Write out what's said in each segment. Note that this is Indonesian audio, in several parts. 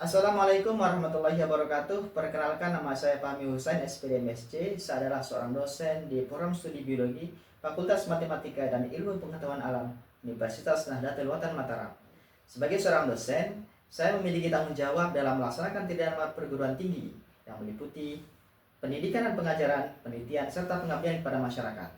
Assalamualaikum warahmatullahi wabarakatuh. Perkenalkan, nama saya Fahmi Husain, SPD MSc. Saya adalah seorang dosen di Program Studi Biologi Fakultas Matematika dan Ilmu Pengetahuan Alam Universitas Nahdlatul Ulama Mataram. Sebagai seorang dosen, saya memiliki tanggung jawab dalam melaksanakan tindakan perguruan tinggi yang meliputi pendidikan dan pengajaran, penelitian, serta pengabdian kepada masyarakat.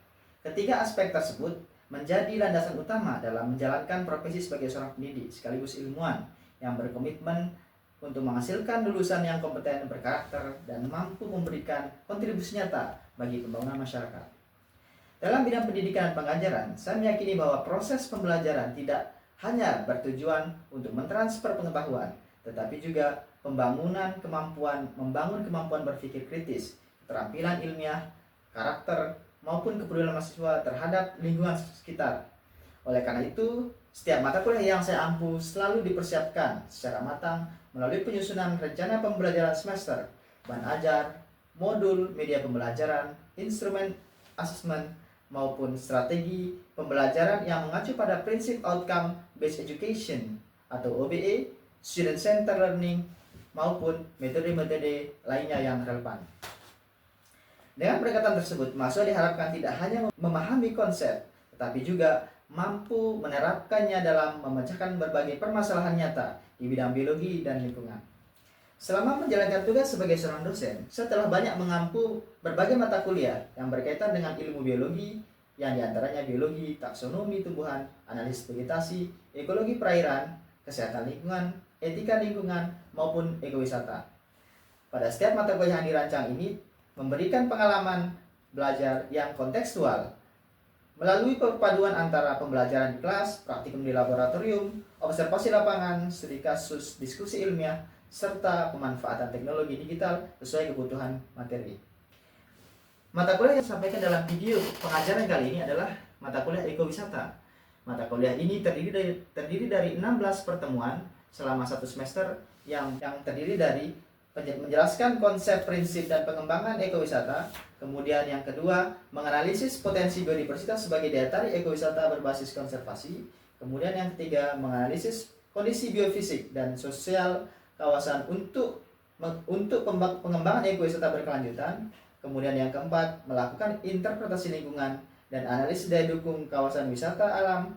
Ketiga aspek tersebut menjadi landasan utama dalam menjalankan profesi sebagai seorang pendidik sekaligus ilmuwan yang berkomitmen untuk menghasilkan lulusan yang kompeten, berkarakter, dan mampu memberikan kontribusi nyata bagi pembangunan masyarakat. Dalam bidang pendidikan dan pengajaran, saya meyakini bahwa proses pembelajaran tidak hanya bertujuan untuk mentransfer pengetahuan, tetapi juga membangun kemampuan berpikir kritis, keterampilan ilmiah, karakter, maupun kepedulian mahasiswa terhadap lingkungan sekitar. Oleh karena itu, setiap mata kuliah yang saya ampu selalu dipersiapkan secara matang melalui penyusunan rencana pembelajaran semester, bahan ajar, modul, media pembelajaran, instrumen asesmen, maupun strategi pembelajaran yang mengacu pada prinsip Outcome Based Education atau OBE, Student Centered Learning, maupun metode-metode lainnya yang relevan. Dengan pendekatan tersebut, mahasiswa diharapkan tidak hanya memahami konsep, tetapi juga mampu menerapkannya dalam memecahkan berbagai permasalahan nyata di bidang biologi dan lingkungan. Selama menjalankan tugas sebagai seorang dosen, saya telah banyak mengampu berbagai mata kuliah yang berkaitan dengan ilmu biologi, yang diantaranya biologi, taksonomi tumbuhan, analisis vegetasi, ekologi perairan, kesehatan lingkungan, etika lingkungan, maupun ekowisata. Pada setiap mata kuliah yang dirancang ini memberikan pengalaman belajar yang kontekstual melalui perpaduan antara pembelajaran di kelas, praktikum di laboratorium, observasi lapangan, studi kasus, diskusi ilmiah, serta pemanfaatan teknologi digital sesuai kebutuhan materi. Mata kuliah yang disampaikan dalam video pengajaran kali ini adalah mata kuliah ekowisata. Mata kuliah ini terdiri dari 16 pertemuan selama satu semester yang terdiri dari menjelaskan konsep, prinsip, dan pengembangan ekowisata. Kemudian yang kedua, menganalisis potensi biodiversitas sebagai daya tarik ekowisata berbasis konservasi. Kemudian yang ketiga, menganalisis kondisi biofisik dan sosial kawasan untuk pengembangan ekowisata berkelanjutan. Kemudian yang keempat, melakukan interpretasi lingkungan dan analisis daya dukung kawasan wisata alam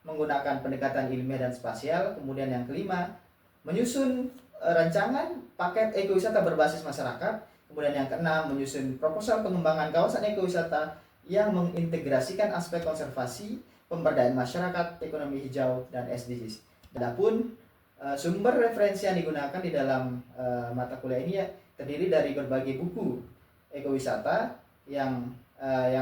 menggunakan pendekatan ilmiah dan spasial. Kemudian yang kelima, menyusun rancangan paket ekowisata berbasis masyarakat. Kemudian yang keenam, menyusun proposal pengembangan kawasan ekowisata yang mengintegrasikan aspek konservasi, pemberdayaan masyarakat, ekonomi hijau, dan SDGs. Adapun sumber referensi yang digunakan di dalam mata kuliah ini terdiri dari berbagai buku ekowisata yang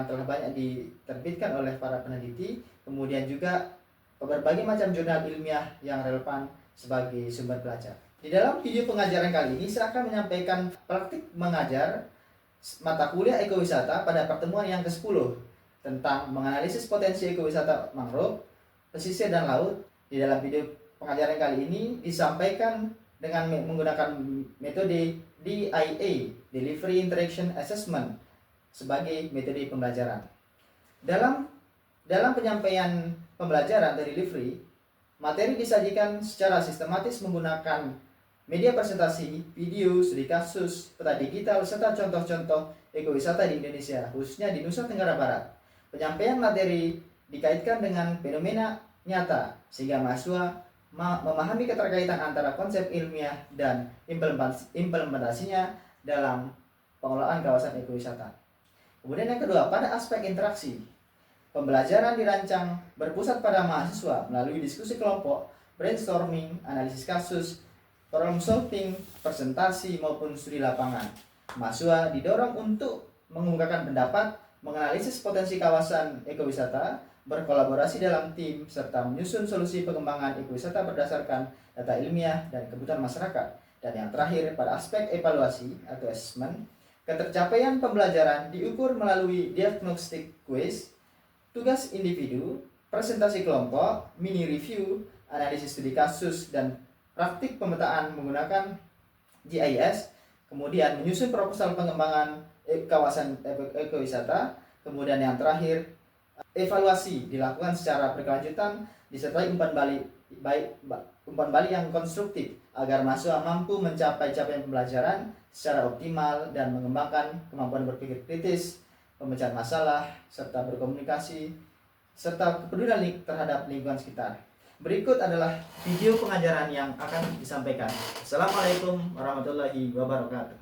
telah banyak diterbitkan oleh para peneliti, kemudian juga berbagai macam jurnal ilmiah yang relevan sebagai sumber belajar. Di dalam video pengajaran kali ini, saya akan menyampaikan praktik mengajar mata kuliah ekowisata pada pertemuan yang ke-10 tentang menganalisis potensi ekowisata mangrove, pesisir, dan laut. Di dalam video pengajaran kali ini disampaikan dengan menggunakan metode DIA, Delivery Interaction Assessment, sebagai metode pembelajaran. Dalam penyampaian pembelajaran dari delivery, materi disajikan secara sistematis menggunakan media presentasi, video, studi kasus, peta digital, serta contoh-contoh ekowisata di Indonesia, khususnya di Nusa Tenggara Barat. Penyampaian materi dikaitkan dengan fenomena nyata, sehingga mahasiswa memahami keterkaitan antara konsep ilmiah dan implementasinya dalam pengelolaan kawasan ekowisata. Kemudian yang kedua, pada aspek interaksi, pembelajaran dirancang berpusat pada mahasiswa melalui diskusi kelompok, brainstorming, analisis kasus, problem solving, presentasi, maupun studi lapangan. Mahasiswa didorong untuk mengemukakan pendapat, menganalisis potensi kawasan ekowisata, berkolaborasi dalam tim, serta menyusun solusi pengembangan ekowisata berdasarkan data ilmiah dan kebutuhan masyarakat. Dan yang terakhir, pada aspek evaluasi atau assessment, ketercapaian pembelajaran diukur melalui diagnostic quiz, tugas individu, presentasi kelompok, mini review, analisis studi kasus, dan praktik pemetaan menggunakan GIS, kemudian menyusun proposal pengembangan kawasan ekowisata, kemudian yang terakhir, evaluasi dilakukan secara berkelanjutan disertai umpan balik baik umpan balik yang konstruktif agar mahasiswa mampu mencapai capaian pembelajaran secara optimal dan mengembangkan kemampuan berpikir kritis, pemecahan masalah, serta berkomunikasi, serta kepedulian terhadap lingkungan sekitar. Berikut adalah video pengajaran yang akan disampaikan. Assalamualaikum warahmatullahi wabarakatuh.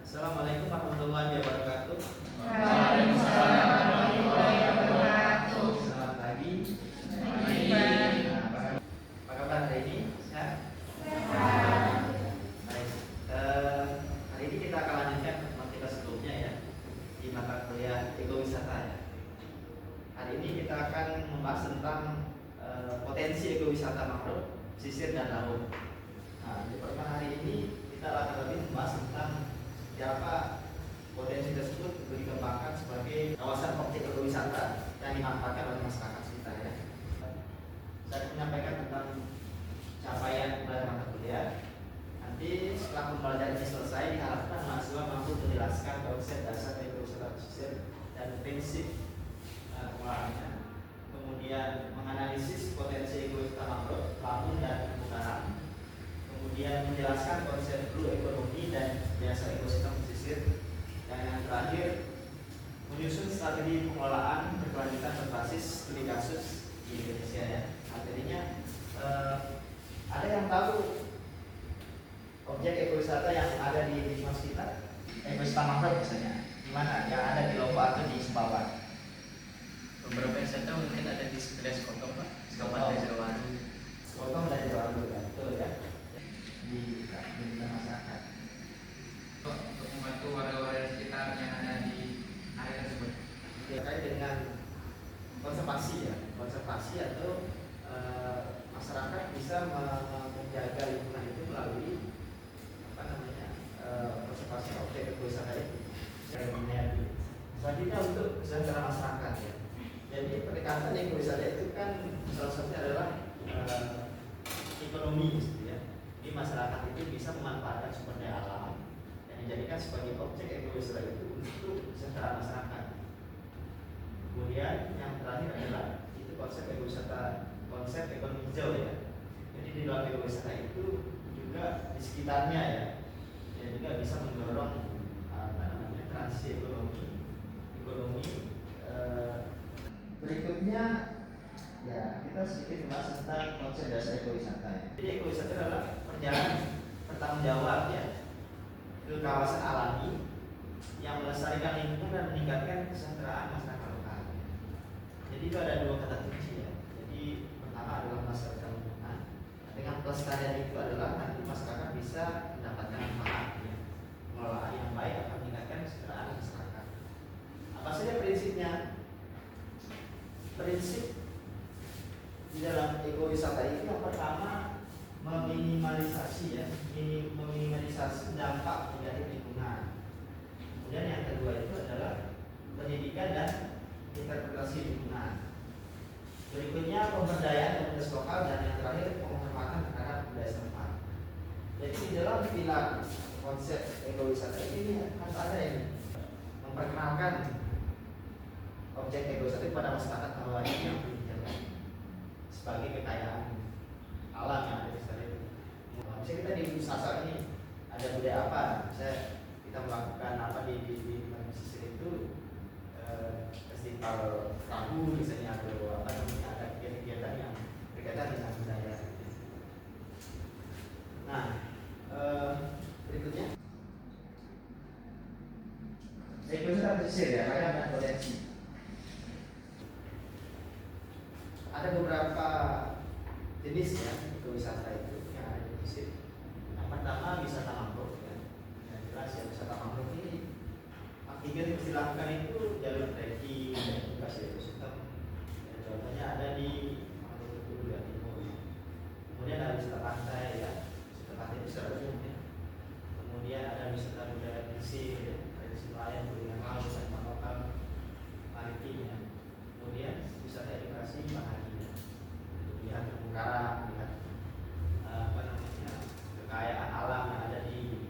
Assalamualaikum warahmatullahi wabarakatuh. Waalaikumsalam warahmatullahi wabarakatuh. Selamat pagi. Apa kabar hari ini? Sehat? Baik. Hari ini kita akan lanjutkan pertemuan kita sebelumnya ya, di mata kuliah ekowisata ya. Hari ini kita akan membahas tentang potensi ekowisata makro, pesisir dan laut. Nah, di pertemuan hari ini kita akan lebih membahas tentang siapa potensi tersebut untuk dikembangkan sebagai kawasan objek ekowisata yang dimanfaatkan oleh masyarakat kita ya. Saya menyampaikan tentang capaian pelajaran mata kuliah. Nanti setelah pembelajaran ini selesai, diharapkan mahasiswa mampu menjelaskan konsep dasar ekowisata pesisir dan prinsip pengolahannya. Kemudian menganalisis potensi ekowisata makro, laut dan permukaan. Kemudian menjelaskan konsep blue ekonomi dan jasa ekosistem pesisir. Dan yang terakhir, menyusun strategi pengelolaan berkelanjutan berbasis studi kasus di Indonesia ya. Artinya ada yang tahu objek ekowisata yang ada di lingkungan sekitar? Ekowisata makro misalnya, di mana? Yang ada di Lombok atau di Sumbawa? Beberapa yang saya tahu mungkin ada di sekitar Sekotong, Pak. Kabupaten Jerowaru. Sekotong dan Jerowaru ya, betul ya. Di masyarakat. Untuk membantu warga-warga sekitar yang ada di area tersebut. Terkait dengan konservasi ya, konservasi atau masyarakat bisa menjaga lingkungan itu melalui konservasi objek ekowisata itu. Selanjutnya untuk kesejahteraan masyarakat ya. Jadi pendekatan ekowisata itu kan salah satunya adalah ekonomi gitu ya. Jadi masyarakat itu bisa memanfaatkan sumber daya alam dan dijadikan sebagai objek ekowisata itu untuk kesejahteraan masyarakat. Kemudian yang terakhir adalah itu konsep ekowisata, konsep ekonomi hijau ya. Jadi di dalam ekowisata itu juga di sekitarnya ya, dan juga bisa mendorong transisi ekonomi. Berikutnya ya kita sedikit membahas tentang konsep dasar ekowisata ya. Jadi ekowisata adalah perjalanan bertanggung jawab ya ke kawasan alami yang melestarikan lingkungan dan meningkatkan kesejahteraan masyarakat lokal. Jadi itu ada dua kata kunci ya. Jadi pertama adalah melestarikan lingkungan. Dengan pelestarian itu adalah nanti masyarakat bisa mendapatkan manfaat ya. Pengelolaan yang baik akan meningkatkan kesejahteraan masyarakat. Apa saja prinsipnya? Prinsip di dalam ekowisata itu yang pertama meminimalisasi ya, meminimalisasi dampak negatif lingkungan. Kemudian yang kedua itu adalah pendidikan dan interpretasi lingkungan. Berikutnya pemberdayaan komunitas lokal dan yang terakhir penghormatan terhadap budaya setempat. Jadi di dalam pilar konsep ekowisata ini harus ada ini memperkenalkan objek ekowisata pada masyarakat bahwa ini yang dijaga sebagai kekayaan alam yang ada di sana itu. Misalnya kita di Nusantara ini ada budaya apa? Misalnya kita melakukan apa di pesisir itu festival tahu misalnya atau apa namanya ada kegiatan yang berkaitan dengan budaya. Nah berikutnya ekowisata pesisir ya, ragam dan potensi. Ada beberapa jenis ya ekowisata itu yang ada di pesisir. Yang pertama wisata mangrove ya. Yang jelas ya wisata mangrove ini aktivitas yang dilakukan itu jalur trekking dan edukasi ekosistem. Ya, contohnya ada di Mangrove Dulu ya Timur. Kemudian ada wisata pantai ya. Wisata pantai itu secara umum ya. Kemudian ada wisata budaya pesisir ya. Tradisi nelayan, kuliner laut dan lokal maritim ya. Kemudian wisata edukasi bahari ya. Lihat terumbu karang, lihat kekayaan alam yang ada di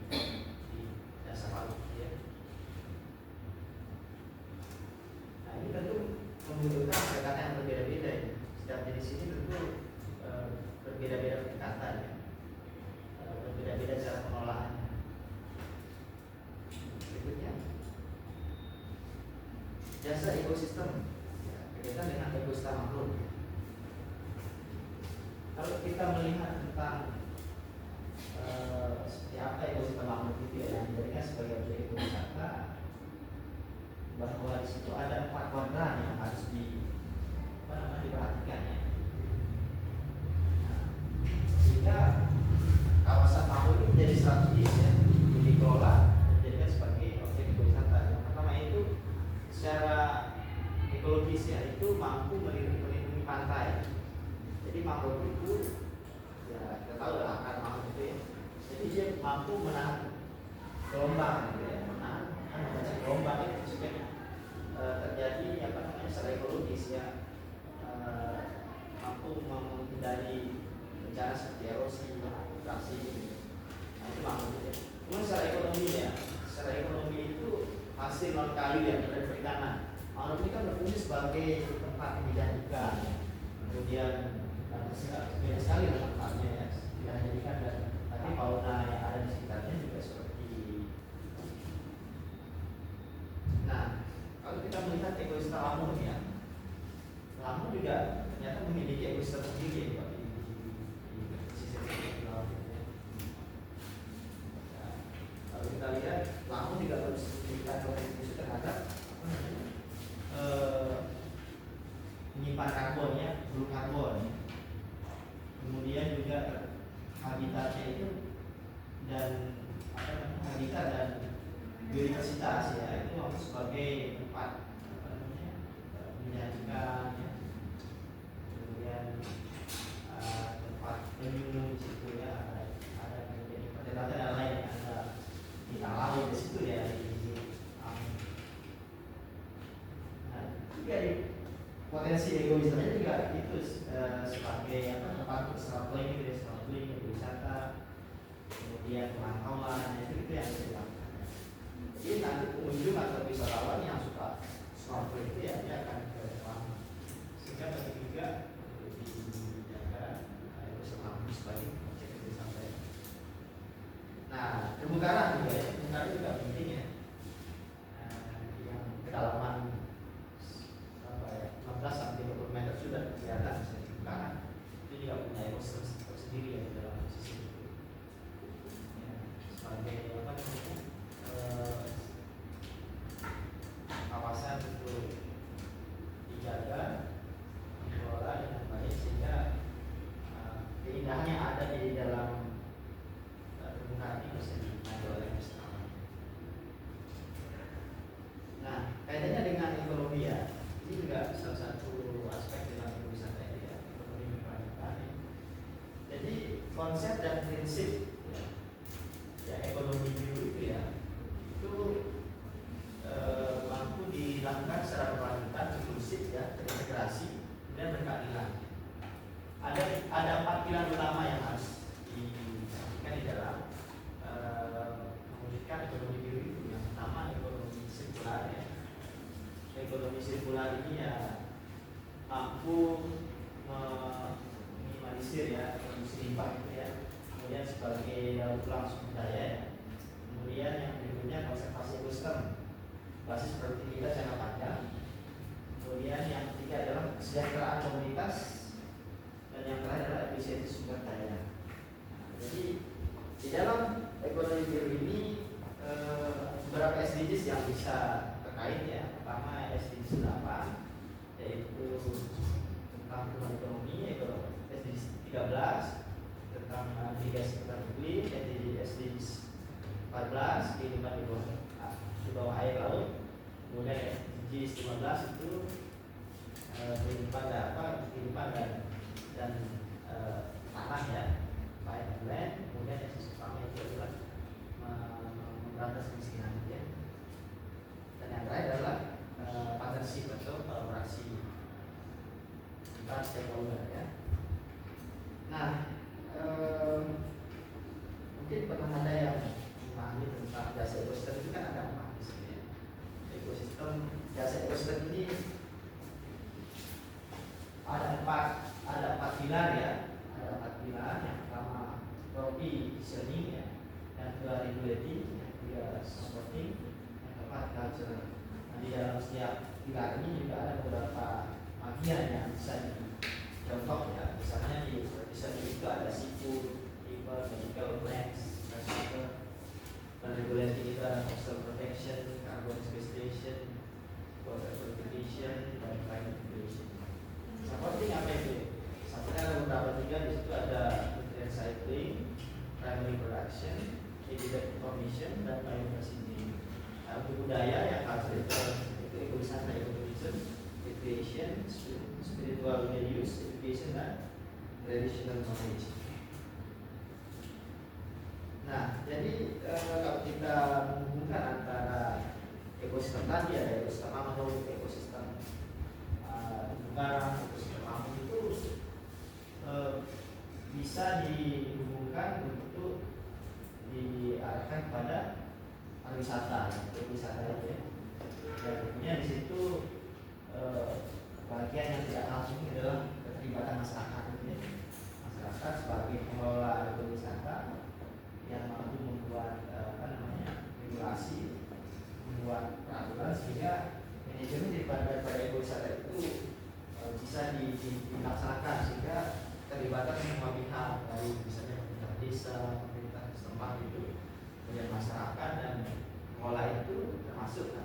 dasar laut ya. Nah ini tentu membutuhkan pendekatan yang berbeda-beda ya. Setiap jenis ini tentu berbeda-beda jasa ekosistem ya, berkaitan dengan ekosistem makhluk. Kalau kita melihat tentang seperti apa ekosistem makhluk itu ya, yang dijadikan sebagai objek ekowisata, bahwa di situ ada 4 kuadran yang harus diperhatikan ya. Nah, sehingga kawasan makhluk ini menjadi strategis ya, dikelola dan dijadikan sebagai objek ekowisata. Yang pertama itu secara ekologis ya, itu mampu melindungi pantai. Jadi makhluk itu ya kita tahu lah akar makhluk itu ya. Jadi dia mampu menahan gelombang gitu ya, menahan membaca gelombang itu sehingga terjadi apa namanya secara ekologis ya, mampu menghindari bencana seperti erosi, abrasi gitu. Nah itu makhluk ya. Kemudian secara ekonomi ya, secara ekonomi itu hasil non kayu ya dari perikanan. Makhluk ini kan berfungsi sebagai tempat pemilihan ikan, kemudian beda sekali manfaatnya ya, tidak hanya ikan dan tapi fauna yang ada di sekitarnya juga seperti. Nah, kalau kita melihat ekosistem lamun ya, lamun juga ternyata memiliki ekosistem sendiri ya, di sisi laut ya. Nah, kalau kita lihat lamun juga harus memberikan kontribusi terhadap menyimpan karbon ya, blue karbon ya. Kemudian juga habitatnya itu dan habitat dan biodiversitas ya, itu sebagai tempat menyajikan ya. Kemudian tempat penyu di situ ya, ada menjadi pertanyaan dan lain, ada kita laut di situ ya di nah, juga potensi ekowisatanya juga itu sebagai tempat snorkeling gitu ya, snorkeling wisata, kemudian pemantauan itu yang dilakukan. Jadi nanti pengunjung atau wisatawan yang suka snorkeling itu ya dia akan ke laut, sehingga bagi juga dijaga ekosistem sebagai objek wisata. Nah terumbu karang juga ya, terumbu karang juga penting ya, yang kedalaman 15 sampai 20 meter sudah kelihatan terumbu karang. Itu juga punya ekosistem tersendiri ya di dalam sisi itu. Ya, sebagai apa namanya kawasan untuk dijaga, dikelola dengan baik sehingga keindahan yang ada di dalam terumbu karang ini bisa dinikmati oleh wisatawan. Nah, kaitannya dengan ekonomi ya, ini juga salah satu aspek dalam wisata ini ya, ekonomi berkelanjutan ya. Jadi konsep dan prinsip ya ekonomi biru itu ya, itu mampu dilakukan secara berkelanjutan, inklusif ya, terintegrasi dan berkeadilan. Ada 4 pilar utama yang harus disampaikan di dalam mewujudkan ekonomi biru itu. Yang pertama ekonomi sirkular ya. Ekonomi sirkular ini ya mampu meminimalisir ya produksi limbah itu ya. Kemudian sebagai daur ulang sumber daya ya. Kemudian yang berikutnya konservasi ekosistem basis produktivitas jangka panjang. Kemudian yang ketiga adalah kesejahteraan komunitas, dan yang terakhir adalah efisiensi sumber daya. Nah, jadi di dalam ekonomi biru ini beberapa SDGs yang bisa terkait ya. Pertama SDGs 8 yaitu tentang perubahan ekonomi, yaitu SDGs 13 tentang mitigasi perubahan iklim, SDGs 14 kehidupan di bawah air laut, kemudian SDGs 15 itu kehidupan dan tanah ya, air dan land. Kemudian SDGs pertama itu adalah memberantas kemiskinan ya. Dan yang terakhir adalah partnership atau kolaborasi antar stakeholder ya. Nah, mungkin pernah ada yang memahami tentang jasa ekosistem itu kan ada 4 di sini ya. Ekosistem, jasa ekosistem ini ada 4 pilar ya. Ada 4 pilar. Yang pertama provisioning ya, yang kedua regulating, yang ketiga supporting, yang keempat culture di dalam setiap pilar ini juga ada beberapa bagian yang bisa dicontoh ya. Misalnya di itu ada situ, river, medical plants, regulation itu ada coastal protection, carbon sequestration, water conservation, dan climate regulation. Supporting apa itu? Sampainya ada beberapa tiga di situ ada nutrient cycling, primary production, habitat information, dan biodiversity. Nah, untuk budaya yang cultural itu ekowisata, ecotourism, recreation, spiritual values, education, dan traditional knowledge. Nah, jadi kalau kita menghubungkan antara ekosistem tadi ada ekosistem mangrove, ekosistem karang, ekosistem alam itu bisa dihubungkan untuk diarahkan kepada pariwisata, ekowisata itu ya. Dan tentunya di situ bagian yang tidak langsung adalah keterlibatan masyarakat itu ya. Masyarakat sebagai pengelola ekowisata yang mampu membuat regulasi, membuat peraturan sehingga manajemen daripada ekowisata itu bisa dilaksanakan sehingga terlibatkan semua pihak dari misalnya pemerintah desa, pemerintah setempat itu, kemudian masyarakat dan pengelola itu termasuk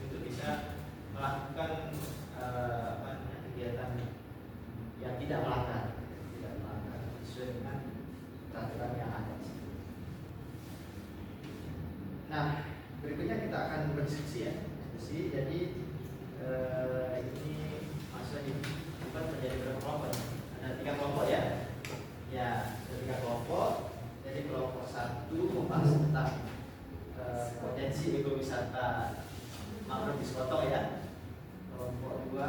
itu bisa melakukan kegiatan yang tidak melanggar sesuai dengan peraturan yang ada. Nah, berikutnya kita akan berdiskusi ya. Jadi ini masuk dibuat menjadi berapa kelompok? Ada 3 kelompok ya. Ya, ada 3 kelompok. Jadi kelompok 1 membahas tentang potensi ekowisata mangrove di Skoto ya. Kelompok 2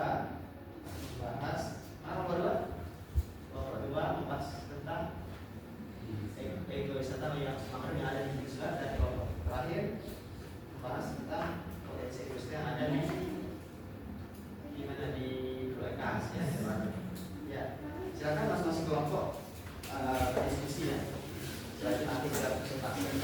membahas kelompok 2 membahas tentang ekowisata yang mangrove yang ada di Selat, dan kelompok terakhir membahas tentang potensi ekowisata yang ada di mana di Pulekas ya. Ya, silakan masing-masing kelompok berdiskusi ya. Jadi nanti kita presentasikan.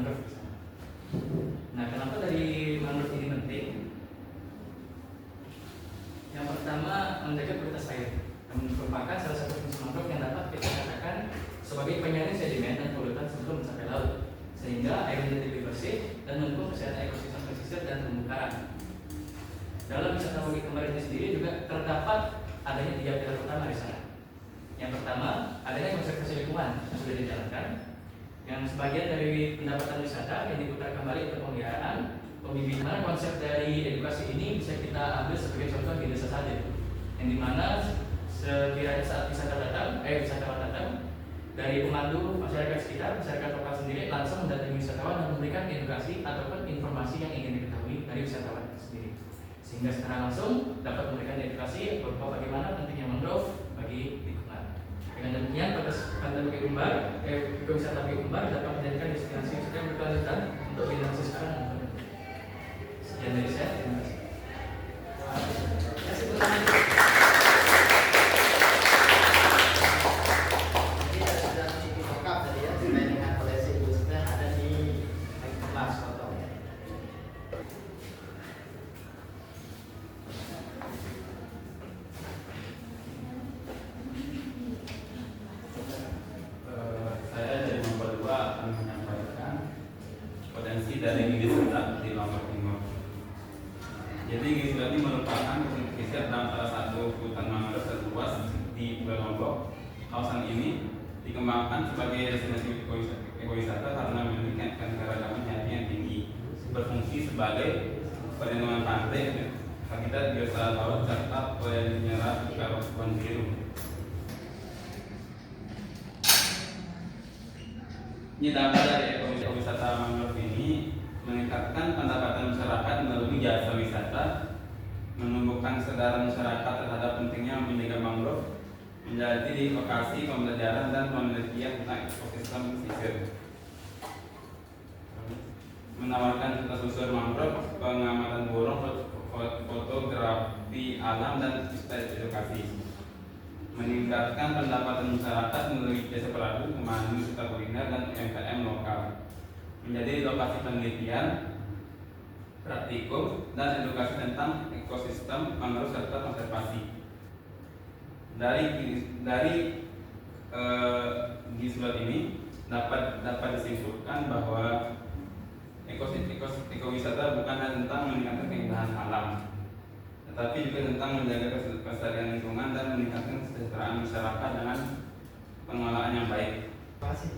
mangrove di sana. Nah, kenapa dari mangrove ini penting? Yang pertama, menjaga kualitas air. Merupakan salah satu fungsi mangrove yang dapat kita katakan sebagai penyaring sedimen dan polutan sebelum mencapai laut, sehingga air menjadi lebih bersih dan mendukung kesehatan ekosistem pesisir dan terumbu karang. Dalam wisata Bukit Kembar ini sendiri juga terdapat adanya 3 pilar utama di sana. Yang pertama, adanya konservasi lingkungan yang sudah dijalankan, yang sebagian dari pendapatan wisata yang diputar kembali untuk pemeliharaan, pembibitan. Konsep dari edukasi ini bisa kita ambil sebagai contoh di desa saja, yang dimana sekiranya saat wisatawan datang, dari pemandu masyarakat sekitar, masyarakat lokal sendiri langsung mendatangi wisatawan dan memberikan edukasi ataupun informasi yang ingin diketahui dari wisatawan itu sendiri, sehingga secara langsung dapat memberikan edukasi berupa bagaimana pentingnya mangrove bagi lingkungan. Dengan demikian, Pantai Bukit Kembar, ekowisata Bukit Kembar dapat menjadikan destinasi wisata yang berkelanjutan untuk generasi sekarang dan berikutnya. Sekian dari saya, terima kasih. Saya dari nomor 2 akan menyampaikan potensi dari gigi serat di Lombok Timur. Jadi gigi serat ini merupakan pesisir dalam salah satu hutan mangrove terluas di Pulau Lombok. Kawasan ini dikembangkan sebagai destinasi ekowisata karena memiliki keanekaragaman hayati yang tinggi, berfungsi sebagai perlindungan pantai, habitat biota laut serta penyerap karbon biru. Ini dampak dari ekowisata mangrove ini meningkatkan pendapatan masyarakat melalui jasa wisata, menumbuhkan kesadaran masyarakat terhadap pentingnya menjaga mangrove, menjadi lokasi pembelajaran dan penelitian tentang ekosistem pesisir, menawarkan susur mangrove, pengamatan burung, fotografi alam dan edukasi, meningkatkan pendapatan masyarakat melalui jasa perahu, pemandu, wisata kuliner dan UMKM lokal, menjadi lokasi penelitian, praktikum dan edukasi tentang ekosistem mangrove serta konservasi. Dari visual ini dapat disimpulkan bahwa ekowisata bukan hanya tentang meningkatkan keindahan alam, tetapi juga tentang menjaga kelestarian lingkungan dan meningkatkan kesejahteraan masyarakat dengan pengelolaan yang baik. Terima kasih.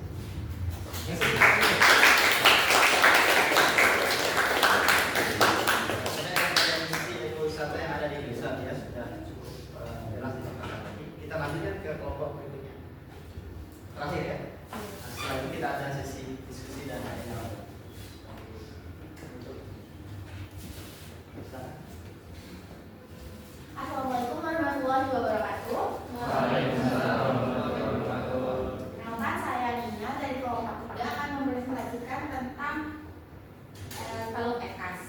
Potensi ekowisata yang ada di desa ya sudah cukup jelas diterangkan tadi. Kita lanjutkan ke kelompok berikutnya. Terakhir ya. Setelah itu kita ada sesi diskusi dan tanya jawab. Assalamualaikum warahmatullahi wabarakatuh. Nama saya Nina dari kelompok 3 akan mempresentasikan tentang Teluk Ekas.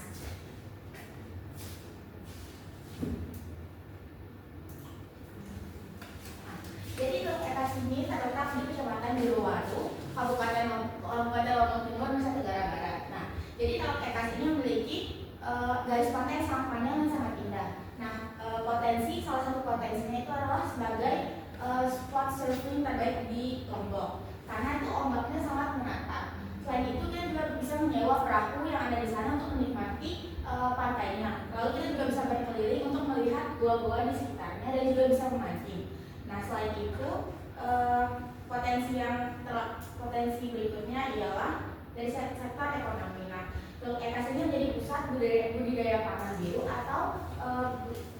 Jadi Teluk Ekas ini terletak di Kecamatan Biruwaru, Kabupaten Lombok Timur, Nusa Tenggara Barat. Nah, jadi Teluk Ekas ini memiliki garis pantai yang sangat panjang dan sangat indah. Nah, salah satu potensinya itu adalah sebagai spot surfing terbaik di Lombok, karena itu ombaknya sangat menantang. Selain itu, kita juga bisa menyewa perahu yang ada di sana untuk menikmati pantainya. Lalu kita juga bisa berkeliling untuk melihat gua-gua di sekitarnya dan juga bisa memancing. Nah, selain itu potensi berikutnya ialah dari sektor ekonomi. Nah, Teluk Ekas ini menjadi pusat budidaya pangan biru atau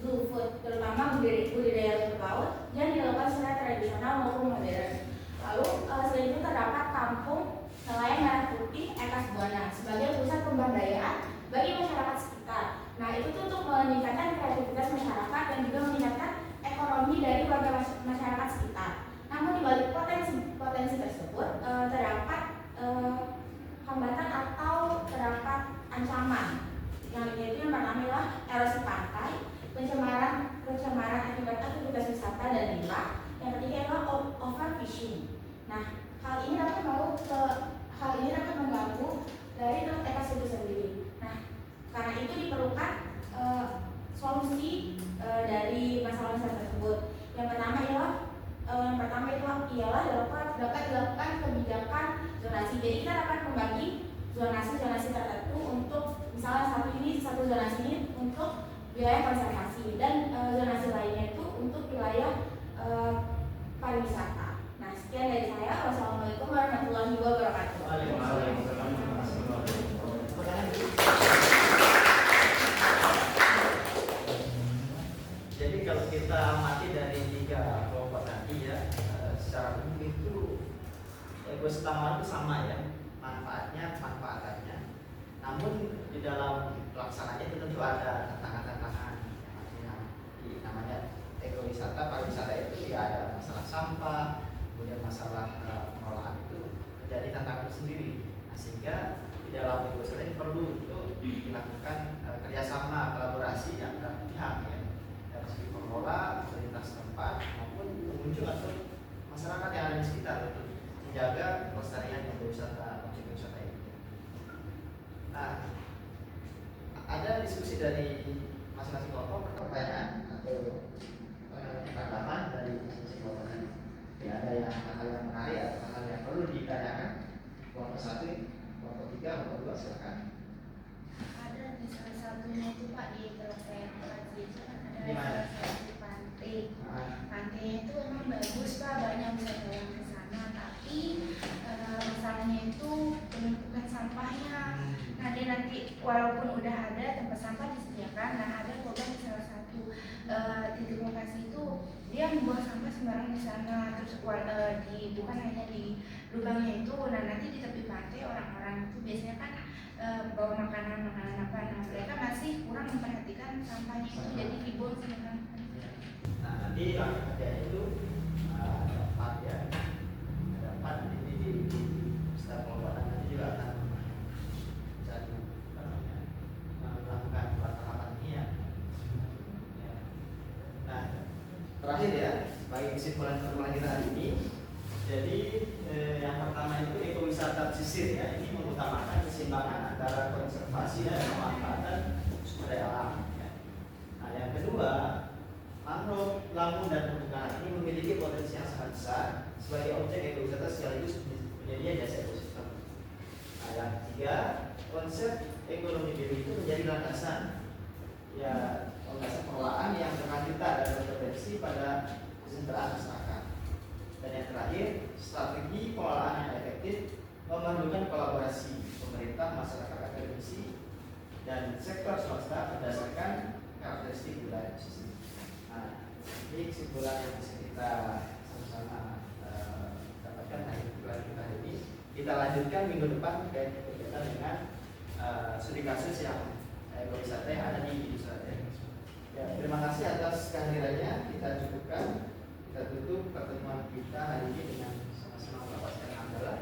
blue food, terutama budidaya rumput laut yang dilakukan secara tradisional maupun modern. Lalu selain itu terdapat kampung nelayan merah putih Ekas Buana sebagai pusat pemberdayaan bagi masyarakat sekitar. Nah, itu tuh untuk meningkatkan kreativitas masyarakat dan juga meningkatkan ekonomi dari warga masyarakat sekitar. Namun di balik potensi tersebut terdapat hambatan atau terdapat ancaman. Yang pertama adalah erosi pantai, pencemaran akibat aktivitas wisata dan limbah. Yang ketiga adalah overfishing. Nah, hal ini dapat mengganggu zonasi tertentu untuk misalnya satu zonasi ini untuk wilayah konservasi dan zonasi lainnya itu untuk wilayah pariwisata. Nah, sekian dari saya. Wassalamualaikum warahmatullahi wabarakatuh. Jadi kalau kita amati dari 3 kelompok tadi ya, secara umum itu ekosistem itu sama ya, manfaatannya. Namun di dalam pelaksananya itu tentu ada tantangan-tantangan. Yang namanya ekowisata, pariwisata itu ya ada masalah sampah, kemudian masalah pengelolaan itu menjadi tantangan sendiri. Nah, sehingga di dalam ekosistem ini perlu untuk dilakukan kerjasama kolaborasi antara pihak ya, dari segi pengelola, pemerintah setempat maupun pengunjung atau masyarakat yang ada di sekitar untuk menjaga kelestarian ekowisata objek wisata ini. Nah, ada diskusi dari masing-masing kelompok, pertanyaan atau tanggapan dari masing-masing kelompok tadi. Ya, ada yang hal yang menarik atau hal yang perlu ditanyakan. Kelompok 1, kelompok 3, kelompok 2, silakan. Ada di salah satunya itu Pak di Teluk Bekasi itu kan ada Di mana? salah satu pantai. Nah, Pantainya itu emang bagus Pak, banyak wisatawan ke sana, tapi masalahnya itu penumpukan sampahnya. Nah dia nanti walaupun udah ada tempat sampah disediakan, nah ada korban di salah satu titik lokasi itu dia membuang sampah sembarang di sana, terus bukan hanya di lubangnya itu, nah nanti di tepi pantai orang-orang itu biasanya kan bawa makanan apa, nah mereka masih kurang memperhatikan sampahnya itu, jadi dibuang sembarangan. nah nanti ada itu ada 4 ya, ada 4 di setiap kelompok nanti juga akan jadi melakukan tahapan ini ya. Nah, terakhir ya, sebagai kesimpulan pertemuan kita hari ini, jadi yang pertama itu ekowisata pesisir ya, ini mengutamakan keseimbangan antara konservasi dan pemanfaatan sumber daya alam ya. Nah, yang kedua, mangrove, lamun dan terumbu karang ini memiliki potensi yang sangat besar sebagai objek ekowisata sekaligus penyedia jasa ekosistem. Nah, yang ketiga, konsep ekonomi biru itu menjadi landasan ya, landasan pengelolaan yang berkelanjutan dan berpotensi pada kesejahteraan masyarakat. Dan yang terakhir, strategi pengelolaan yang efektif memerlukan kolaborasi pemerintah, masyarakat akademisi, dan sektor swasta berdasarkan karakteristik wilayah pesisir. Nah, ini kesimpulan yang bisa kita sama-sama dapatkan hari ini. Kita lanjutkan minggu depan berkaitan dengan studi kasus yang ekowisata yang ada di Indonesia. Ya, terima kasih atas kehadirannya. Kita cukupkan, kita tutup pertemuan kita hari ini dengan sama-sama melapaskan hamdalah.